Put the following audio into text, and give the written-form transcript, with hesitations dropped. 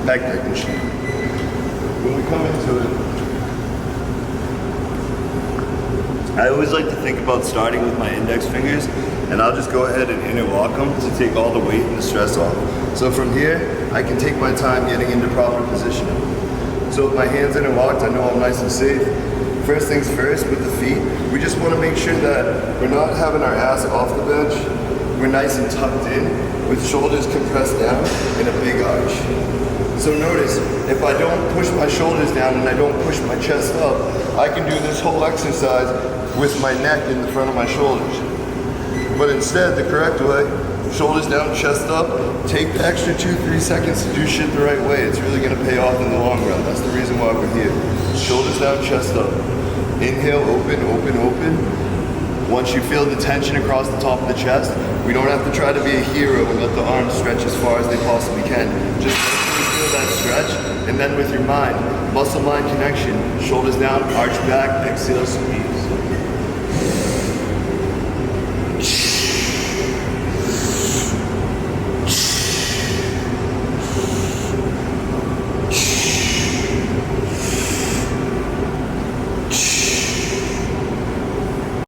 pec deck machine. When we come into it, I always like to think about starting with my index fingers, and I'll just go ahead and interlock them to take all the weight and the stress off. So from here, I can take my time getting into proper positioning. So with my hands interlocked, I know I'm nice and safe. First things first, with the feet, we just want to make sure that we're not having our ass off the bench. We're nice and tucked in, with shoulders compressed down in a big arch. So notice, if I don't push my shoulders down and I don't push my chest up, I can do this whole exercise with my neck in the front of my shoulders. But instead, the correct way, shoulders down, chest up, take the extra 2-3 seconds to do shit the right way. It's really gonna pay off in the long run. That's the reason why we're here. Shoulders down, chest up. Inhale, open, open, open. Once you feel the tension across the top of the chest, we don't have to try to be a hero and let the arms stretch as far as they possibly can. Just feel that stretch, and then with your mind, muscle-mind connection, shoulders down, arch back, exhale, squeeze.